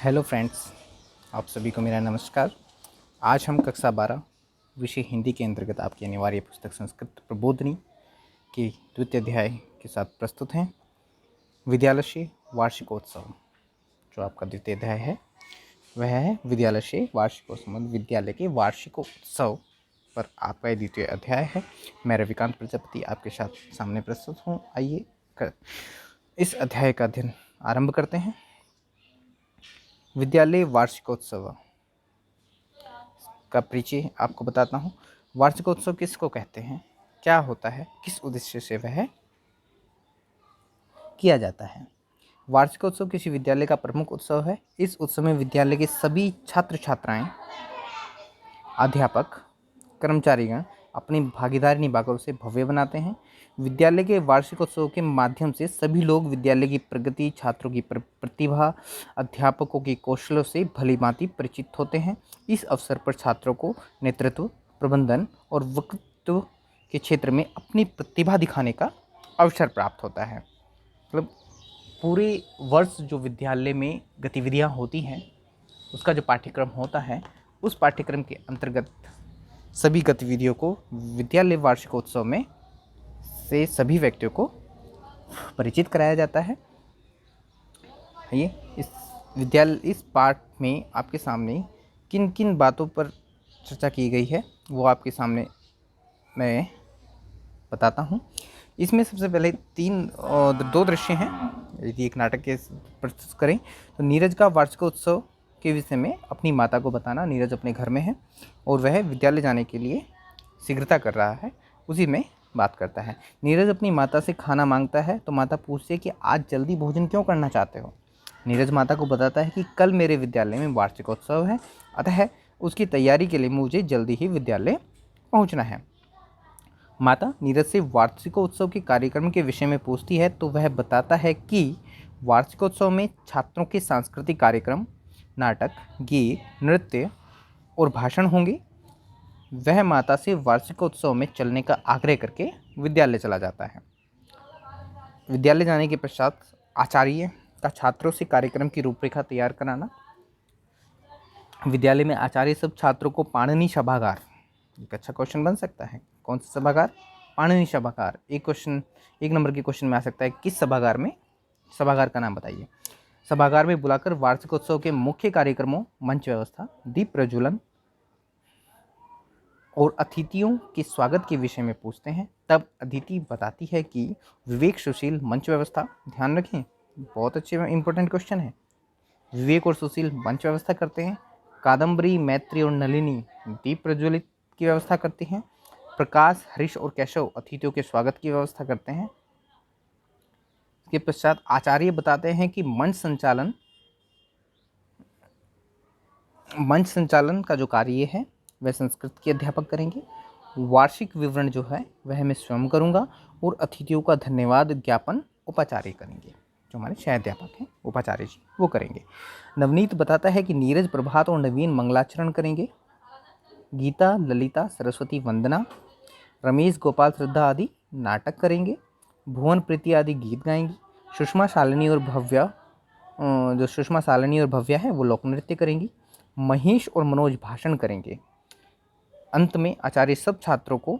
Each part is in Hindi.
हेलो फ्रेंड्स, आप सभी को मेरा नमस्कार। आज हम कक्षा 12 विषय हिंदी के अंतर्गत आपकी अनिवार्य पुस्तक संस्कृत प्रबोधिनी के द्वितीय अध्याय के साथ प्रस्तुत हैं। विद्यालय वार्षिकोत्सव जो आपका द्वितीय अध्याय है वह है विद्यालय वार्षिकोत्सव। विद्यालय के वार्षिकोत्सव पर आपका ये द्वितीय अध्याय है। मैं रविकांत प्रजापति आपके साथ सामने प्रस्तुत हूँ। आइए इस अध्याय का अध्ययन आरंभ करते हैं। विद्यालय वार्षिकोत्सव का परिचय आपको बताता हूँ। वार्षिकोत्सव किसको कहते हैं, क्या होता है, किस उद्देश्य से वह किया जाता है। वार्षिकोत्सव किसी विद्यालय का प्रमुख उत्सव है। इस उत्सव में विद्यालय के सभी छात्र छात्राएं, अध्यापक, कर्मचारीगण अपनी भागीदारी निभाकर उसे भव्य बनाते हैं। विद्यालय के वार्षिकोत्सव के माध्यम से सभी लोग विद्यालय की प्रगति, छात्रों की प्रतिभा, अध्यापकों की कौशलों से भलीभांति परिचित होते हैं। इस अवसर पर छात्रों को नेतृत्व, प्रबंधन और वक्तृत्व के क्षेत्र में अपनी प्रतिभा दिखाने का अवसर प्राप्त होता है। मतलब पूरे वर्ष जो विद्यालय में गतिविधियाँ होती हैं उसका जो पाठ्यक्रम होता है, उस पाठ्यक्रम के अंतर्गत सभी गतिविधियों को विद्यालय वार्षिकोत्सव में से सभी व्यक्तियों को परिचित कराया जाता है। ये इस पाठ में आपके सामने किन किन बातों पर चर्चा की गई है वो आपके सामने मैं बताता हूँ। इसमें सबसे पहले दो दृश्य हैं। यदि एक नाटक के प्रस्तुत करें तो नीरज का वार्षिकोत्सव के विषय में अपनी माता को बताना। नीरज अपने घर में है और वह विद्यालय जाने के लिए शीघ्रता कर रहा है, उसी में बात करता है। नीरज अपनी माता से खाना मांगता है तो माता पूछती है कि आज जल्दी भोजन क्यों करना चाहते हो। नीरज माता को बताता है कि कल मेरे विद्यालय में वार्षिकोत्सव है, अतः उसकी तैयारी के लिए मुझे जल्दी ही विद्यालय पहुँचना है। माता नीरज से वार्षिकोत्सव के कार्यक्रम के विषय में पूछती है तो वह बताता है कि वार्षिकोत्सव में छात्रों के सांस्कृतिक कार्यक्रम, नाटक, गीत, नृत्य और भाषण होंगे। वह माता से वार्षिकोत्सव में चलने का आग्रह करके विद्यालय चला जाता है। विद्यालय जाने के पश्चात आचार्य का छात्रों से कार्यक्रम की रूपरेखा तैयार कराना। विद्यालय में आचार्य सब छात्रों को पाणिनि सभागार, एक अच्छा क्वेश्चन बन सकता है, कौन सा सभागार, पाणिनि सभागार। एक नंबर के क्वेश्चन में आ सकता है, किस सभागार में, सभागार का नाम बताइए। सभागार में बुलाकर वार्षिकोत्सव के मुख्य कार्यक्रमों, मंच व्यवस्था, दीप प्रज्वलन और अतिथियों के स्वागत के विषय में पूछते हैं। तब अदिति बताती है कि विवेक सुशील मंच व्यवस्था, ध्यान रखें बहुत अच्छे इंपॉर्टेंट क्वेश्चन है, विवेक और सुशील मंच व्यवस्था करते हैं। कादम्बरी, मैत्री और नलिनी दीप प्रज्वलित की व्यवस्था करती हैं। प्रकाश, हरीश और केशव अतिथियों के स्वागत की व्यवस्था करते हैं। इसके पश्चात आचार्य बताते हैं कि मंच संचालन का जो कार्य है वह संस्कृत के अध्यापक करेंगे। वार्षिक विवरण जो है वह मैं स्वयं करूंगा और अतिथियों का धन्यवाद ज्ञापन उपाचार्य करेंगे, जो हमारे शायद अध्यापक हैं उपाचार्य जी, वो करेंगे। नवनीत बताता है कि नीरज प्रभात और नवीन मंगलाचरण करेंगे। गीता, ललिता, सरस्वती वंदना, रमेश, गोपाल, श्रद्धा आदि नाटक करेंगे। भुवन प्रीति आदि गीत गाएंगी। सुषमा शालिनी और भव्या है वो लोक नृत्य करेंगी। महेश और मनोज भाषण करेंगे। अंत में आचार्य सब छात्रों को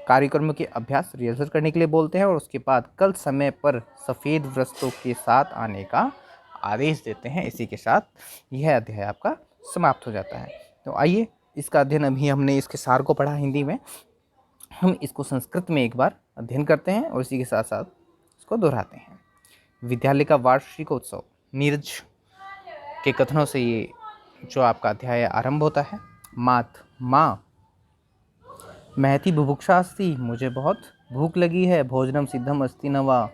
कार्यक्रमों के अभ्यास रिहर्सल करने के लिए बोलते हैं और उसके बाद कल समय पर सफ़ेद वस्त्रों के साथ आने का आदेश देते हैं। इसी के साथ यह अध्याय आपका समाप्त हो जाता है। तो आइए इसका अध्ययन, अभी हमने इसके सार को पढ़ा हिंदी में, हम इसको संस्कृत में एक बार अध्ययन करते हैं और इसी के साथ साथ इसको दोहराते हैं। विद्यालय का वार्षिकोत्सव, नीरज के कथनों से ये जो आपका अध्याय आरंभ होता है। माँ, महती बुभुक्षा अस्ति, मुझे बहुत भूख लगी है। भोजनम सिद्धम अस्ति न वा,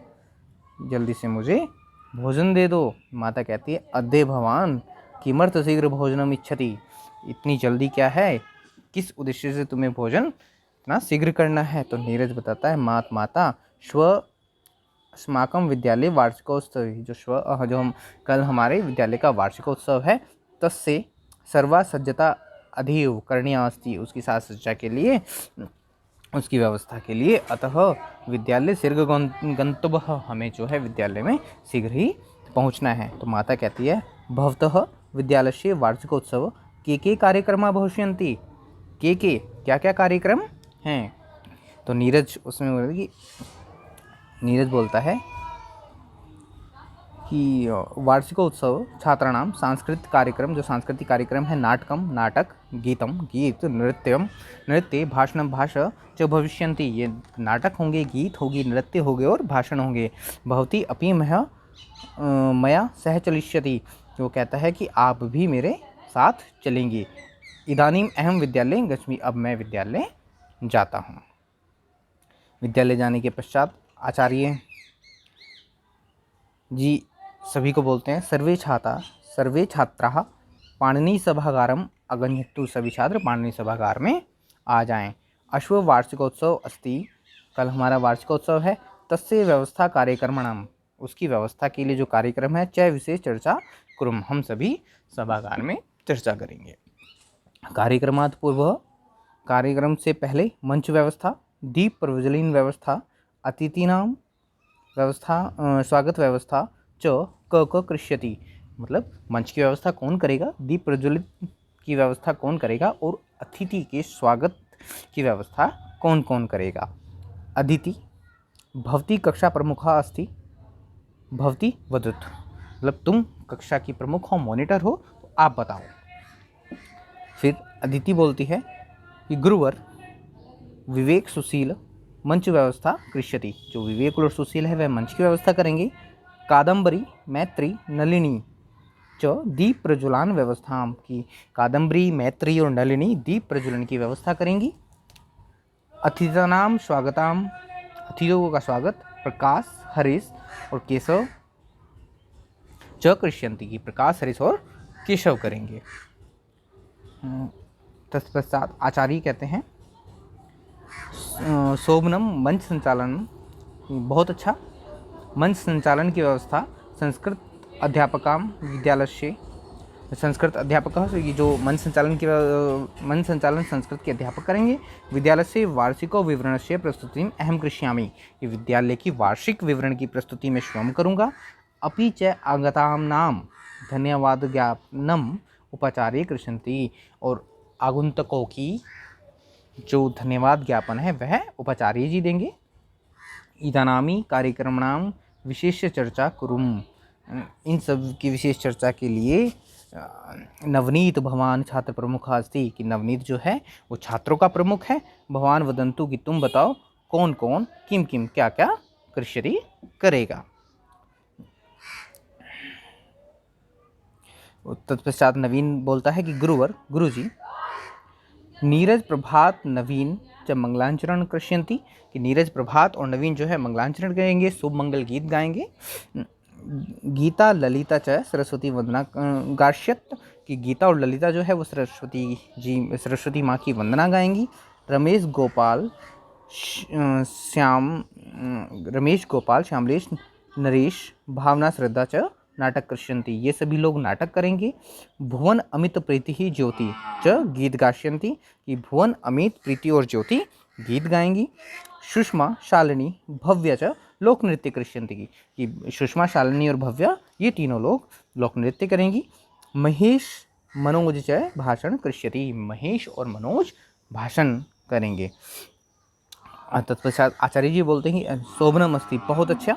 जल्दी से मुझे भोजन दे दो। माता कहती है अद्य भवान किमर्थ शीघ्र भोजनम इच्छति, इतनी जल्दी क्या है, किस उद्देश्य से तुम्हें भोजन इतना शीघ्र करना है। तो नीरज बताता है माता श्व अस्माकं विद्यालय वार्षिकोत्सव, जो हम कल हमारे विद्यालय का वार्षिकोत्सव है, तस्य सर्वा सज्जता अधिव करणीया अस्ति, उसकी साज सज्जा के लिए, उसकी व्यवस्था के लिए, अतः विद्यालय शीघ्र गंतव्यः, हमें जो है विद्यालय में शीघ्र ही पहुंचना है। तो माता कहती है भवतः विद्यालयस्य वार्षिकोत्सव के कार्यक्रमाः भविष्यन्ति। के क्या क्या कार्यक्रम हैं। तो नीरज उसमें बोलता कि नीरज बोलता है कि वार्षिकोत्सव छात्राणां सांस्कृतिक कार्यक्रम, जो सांस्कृतिक कार्यक्रम है, नाटक, गीत, नृत्य, भाषण च भविष्यन्ति। ये नाटक होंगे, गीत होगी, नृत्य होंगे और भाषण होंगे। भवती अपि मया सह चलिष्यति। वो कहता है कि आप भी मेरे साथ चलेंगे। इदानीम अहम विद्यालय गच्छामि। अब मैं विद्यालय जाता हूँ। विद्यालय जाने के पश्चात आचार्य जी सभी को बोलते हैं, सर्वे छात्राः पाणिनि सभागारम आगच्छन्तु। सभी छात्र पाणिनि सभागार में आ जाएं। अश्व वार्षिकोत्सव अस्ति। कल हमारा वार्षिकोत्सव है। तस्य व्यवस्था कार्यक्रमणाम। उसकी व्यवस्था के लिए जो कार्यक्रम है, च विशेष चर्चा कुर्म। हम सभी सभागार में चर्चा करेंगे। कार्यक्रमात् पूर्व, कार्यक्रम से पहले मंच व्यवस्था, दीप प्रज्वलन व्यवस्था, अतिथिनां व्यवस्था, स्वागत व्यवस्था, च क कृष्यति। मतलब मंच की व्यवस्था कौन करेगा, दीप प्रज्वलित की व्यवस्था कौन करेगा और अतिथि के स्वागत की व्यवस्था कौन कौन करेगा। अदिति भवती कक्षा प्रमुखा अस्ति। भवती वदतु, मतलब तुम कक्षा की प्रमुख हो, मॉनिटर हो, तो आप बताओ। फिर अदिति बोलती है कि गुरुवर विवेक सुशील मंच व्यवस्था कृष्यति। जो विवेक और सुशील है वह मंच की व्यवस्था करेंगे। कादम्बरी मैत्री नलिनी च दीप प्रज्वलन व्यवस्था की। कादम्बरी, मैत्री और नलिनी दीप प्रज्वलन की व्यवस्था करेंगी। अतिथिनाम स्वागताम, अतिथियों का स्वागत प्रकाश, हरीश और केशव च कृष्यन्ति की। प्रकाश, हरीश और केशव करेंगे। तत्पश्चात आचार्य कहते हैं शोभनम मंच संचालन। बहुत अच्छा मंच संचालन की व्यवस्था संस्कृत अध्यापकाम विद्यालय। संस्कृत अध्यापक, ये जो मंच संचालन संस्कृत के अध्यापक करेंगे। विद्यालय से वार्षिको विवरण से प्रस्तुति अहम कृष्यामि। ये विद्यालय की वार्षिक विवरण की प्रस्तुति में स्वयं करूँगा। अपि च आगताम नाम धन्यवाद ज्ञापनम उपाचार्य कृष्यन्ति। और आगंतुकों की जो धन्यवाद ज्ञापन है वह उपाचार्य जी देंगे। इदानीं कार्यक्रमणां विशेष चर्चा कुरुम। इन सब की विशेष चर्चा के लिए नवनीत भवान छात्र प्रमुख अस्ति। कि नवनीत जो है वो छात्रों का प्रमुख है। भवान वदंतु कि तुम बताओ कौन कौन किम किम क्या क्या कृष्यति करेगा। तत्पश्चात नवीन बोलता है कि गुरुजी नीरज प्रभात नवीन जब मंगलाचरण कृष्यन्ति। कि नीरज प्रभात और नवीन जो है मंगलाचरण करेंगे, शुभ मंगल गीत गाएंगे। गीता ललिता च सरस्वती वंदना गायष्यत। कि गीता और ललिता जो है वो सरस्वती माँ की वंदना गाएंगी। रमेश गोपाल श्यामलेश नरेश भावना श्रद्धा च नाटक कृष्यन्ति। ये सभी लोग नाटक करेंगे। भुवन अमित प्रीति ज्योति च गीत गायन्ति। कि भुवन अमित प्रीति और ज्योति गीत गाएंगी। सुषमा शालिनी भव्य च लोक नृत्य कृष्यन्ति। कि सुषमा शालिनी और भव्या ये तीनों लोग लोक नृत्य करेंगी। महेश मनोज च भाषण कृष्यति। महेश और मनोज भाषण करेंगे। तत्पश्चात आचार्य जी बोलते हैं कि शोभनम अस्ति, बहुत अच्छा,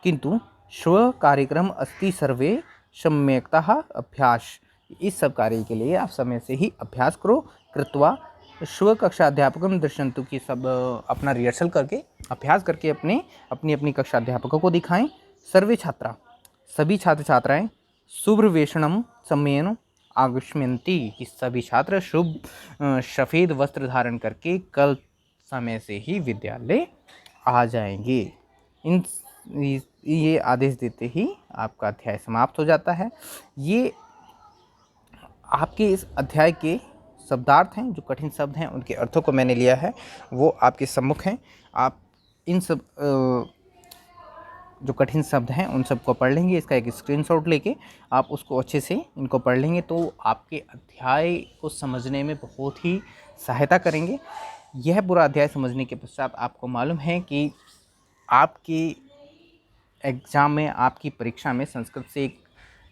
किंतु श्व कार्यक्रम अस्ति सर्वे सम्यक्तः अभ्यास। इस सब कार्य के लिए आप समय से ही अभ्यास करो। कृत्वा श्व कक्षा अध्यापकम दर्शन्तु। की सब अपना रिहर्सल करके अभ्यास करके अपनी कक्षा अध्यापकों को दिखाएं। सर्वे छात्रा, सभी छात्र छात्राएं शुभ्रवेषणम सम्मेन आगच्छन्ति। कि सभी छात्र शुभ सफ़ेद वस्त्र धारण करके कल समय से ही विद्यालय आ जाएंगे। ये आदेश देते ही आपका अध्याय समाप्त हो जाता है। ये आपके इस अध्याय के शब्दार्थ हैं। जो कठिन शब्द हैं उनके अर्थों को मैंने लिया है, वो आपके सम्मुख हैं। आप इन सब जो कठिन शब्द हैं उन सबको पढ़ लेंगे। इसका एक स्क्रीनशॉट लेके आप उसको अच्छे से इनको पढ़ लेंगे तो आपके अध्याय को समझने में बहुत ही सहायता करेंगे। यह पूरा अध्याय समझने के पश्चात आपको मालूम है कि आपके एग्ज़ाम में, आपकी परीक्षा में संस्कृत से एक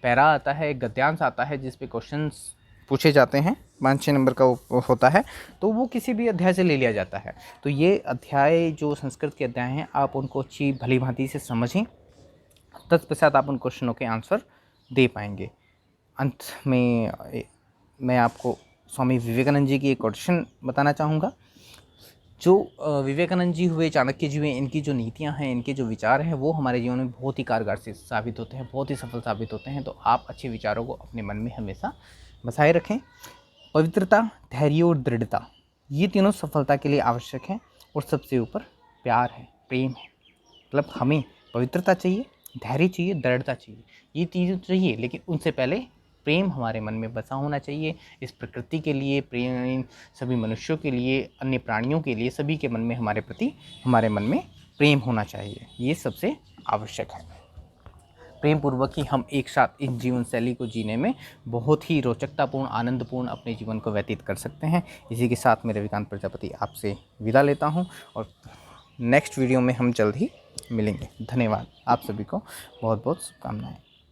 पैरा आता है, गद्यांश आता है जिस पे क्वेश्चंस पूछे जाते हैं, 5-6 नंबर का वो होता है, तो वो किसी भी अध्याय से ले लिया जाता है। तो ये अध्याय जो संस्कृत के अध्याय हैं आप उनको अच्छी भली भांति से समझें, तत्पश्चात आप उन क्वेश्चनों के आंसर दे पाएंगे। अंत में मैं आपको स्वामी विवेकानंद जी की एक क्वेश्चन बताना चाहूँगा। जो विवेकानंद जी हुए, चाणक्य जी हुए, इनकी जो नीतियाँ हैं, इनके जो विचार हैं, वो हमारे जीवन में बहुत ही कारगर से साबित होते हैं, बहुत ही सफल साबित होते हैं। तो आप अच्छे विचारों को अपने मन में हमेशा बसाए रखें। पवित्रता, धैर्य और दृढ़ता, ये तीनों सफलता के लिए आवश्यक हैं। और सबसे ऊपर प्यार है, प्रेम है। मतलब हमें पवित्रता चाहिए, धैर्य चाहिए, दृढ़ता चाहिए, ये चीज़ें चाहिए, लेकिन उनसे पहले प्रेम हमारे मन में बसा होना चाहिए। इस प्रकृति के लिए प्रेम, सभी मनुष्यों के लिए, अन्य प्राणियों के लिए, सभी के मन में हमारे प्रति, हमारे मन में प्रेम होना चाहिए। ये सबसे आवश्यक है। प्रेम पूर्वक ही हम एक साथ इस जीवन शैली को जीने में बहुत ही रोचकतापूर्ण, आनंदपूर्ण अपने जीवन को व्यतीत कर सकते हैं। इसी के साथ मैं रविकांत प्रजापति आपसे विदा लेता हूँ और नेक्स्ट वीडियो में हम जल्द ही मिलेंगे। धन्यवाद। आप सभी को बहुत बहुत शुभकामनाएं।